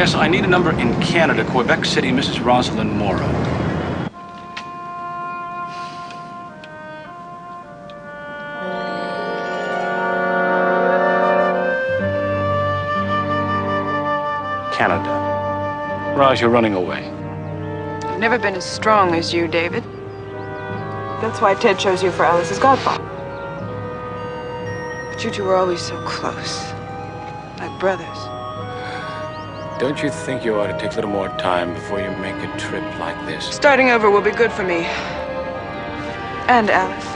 Yes, I need a number in Canada, Quebec City, Mrs. Rosalind Morrow. Canada. Raj, you're running away. I've never been as strong as you, David. That's why Ted chose you for Alice's godfather. But you two were always so close, like brothers. Don't you think you ought to take a little more time before you make a trip like this? Starting over will be good for me. And Alice.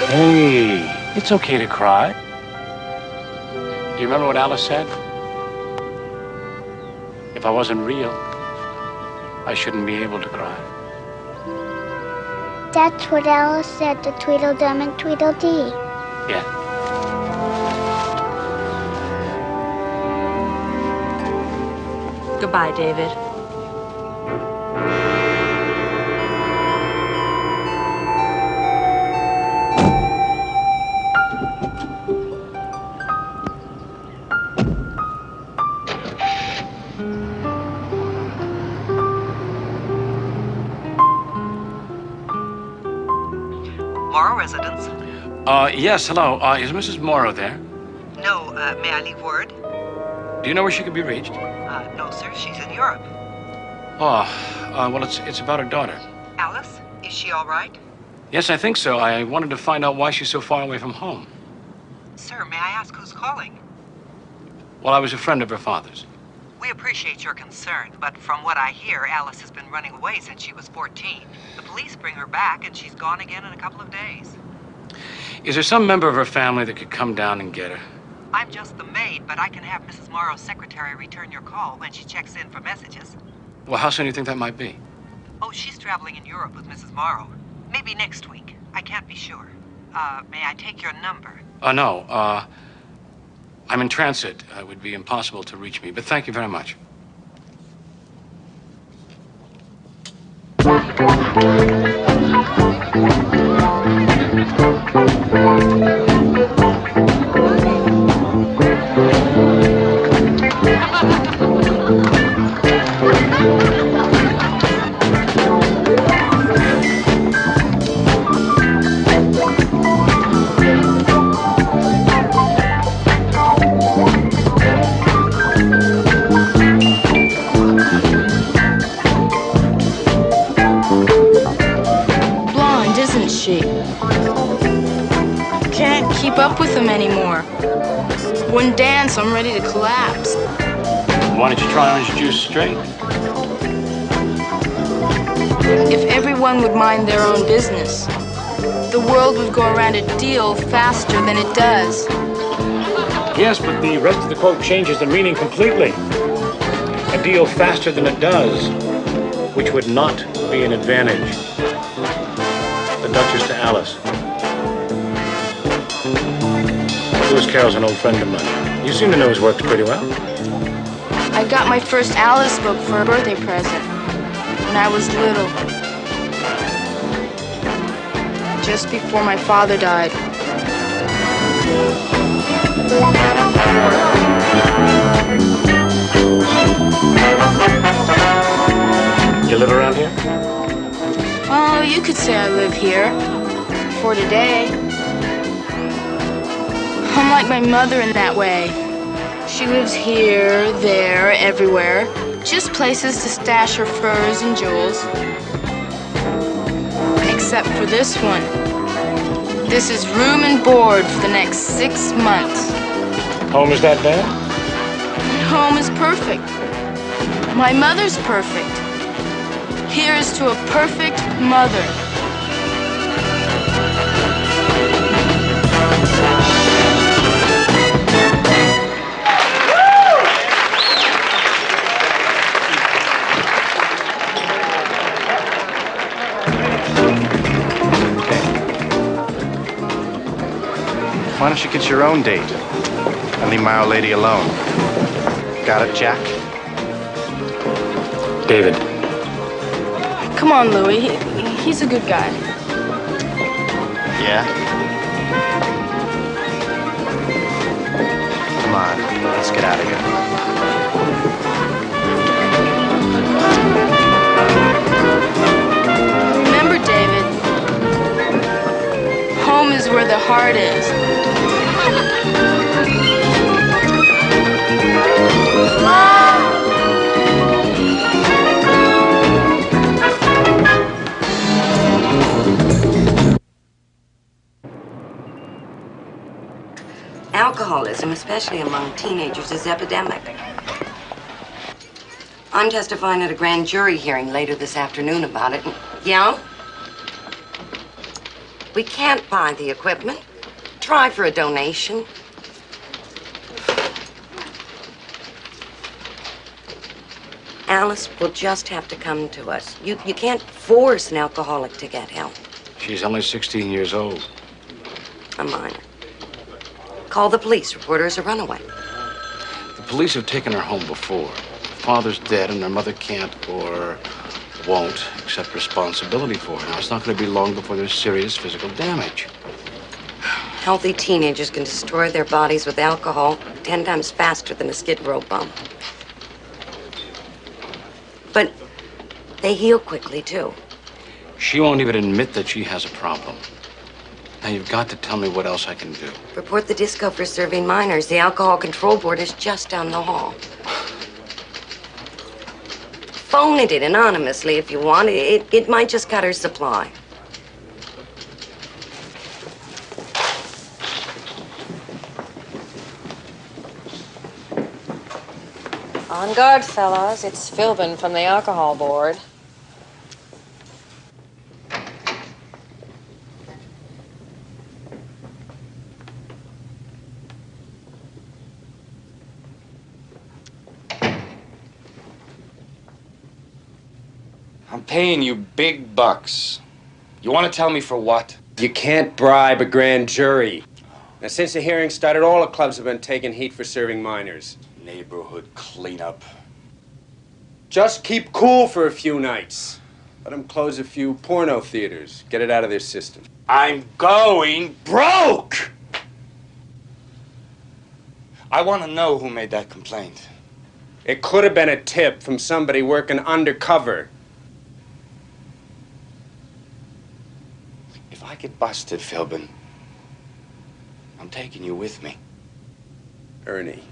Hey, it's okay to cry. Do you remember what Alice said? If I wasn't real, I shouldn't be able to cry. That's what Alice said to Tweedledum and Tweedledee. Yeah. Goodbye, David. Morrow residence? Yes, hello. Is Mrs. Morrow there? No, may I leave word? Do you know where she could be reached? No, sir, she's in Europe. Oh, well, it's about her daughter. Alice, is she all right? Yes, I think so. I wanted to find out why she's so far away from home. Sir, may I ask who's calling? Well, I was a friend of her father's. We appreciate your concern, but from what I hear, Alice has been running away since she was 14. The police bring her back, and she's gone again in a couple of days. Is there some member of her family that could come down and get her? I'm just the maid, but I can have Mrs. Morrow's secretary return your call when she checks in for messages. Well, how soon do you think that might be? Oh, she's traveling in Europe with Mrs. Morrow. Maybe next week. I can't be sure. May I take your number? No. I'm in transit. It would be impossible to reach me, but thank you very much. Can't keep up with them anymore. One dance, I'm ready to collapse. Why don't you try orange juice straight? If everyone would mind their own business, the world would go around a deal faster than it does. Yes, but the rest of the quote changes the meaning completely. A deal faster than it does, which would not be an advantage. The Duchess to Alice. Lewis Carroll's an old friend of mine. You seem to know his work pretty well. I got my first Alice book for a birthday present when I was little. Just before my father died. You live around here? Oh, you could say I live here. For today. I'm like my mother in that way. She lives here, there, everywhere. Just places to stash her furs and jewels. Except for this one. This is room and board for the next 6 months. Home is that bad? Home is perfect. My mother's perfect. Here's to a perfect mother. Why don't you get your own date and leave my old lady alone? Got it, Jack? David. Come on, Louis. He's a good guy. Yeah? is. Alcoholism, especially among teenagers, is epidemic. I'm testifying at a grand jury hearing later this afternoon about it. Yeah? We can't buy the equipment. Try for a donation. Alice will just have to come to us. You can't force an alcoholic to get help. She's only 16 years old. A minor. Call the police. Report her as a runaway. The police have taken her home before. Her father's dead and her mother can't or won't accept responsibility for her. Now, it's not going to be long before there's serious physical damage. Healthy teenagers can destroy their bodies with alcohol 10 times faster than a Skid Row bump. But they heal quickly, too. She won't even admit that she has a problem. Now, you've got to tell me what else I can do. Report the disco for serving minors. The Alcohol Control Board is just down the hall. Phone it in anonymously if you want. It might just cut her supply. On guard, fellas. It's Philbin from the Alcohol Board. I'm paying you big bucks. You want to tell me for what? You can't bribe a grand jury. Now, since the hearing started, all the clubs have been taking heat for serving minors. Neighborhood cleanup. Just keep cool for a few nights. Let them close a few porno theaters. Get it out of their system. I'm going broke! I want to know who made that complaint. It could have been a tip from somebody working undercover. If I get busted, Philbin, I'm taking you with me. Ernie,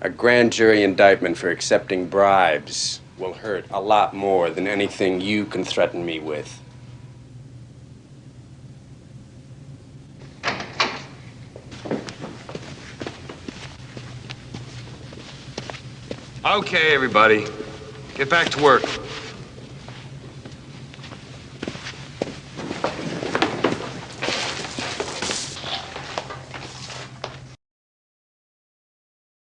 a grand jury indictment for accepting bribes will hurt a lot more than anything you can threaten me with. Okay, everybody. Get back to work.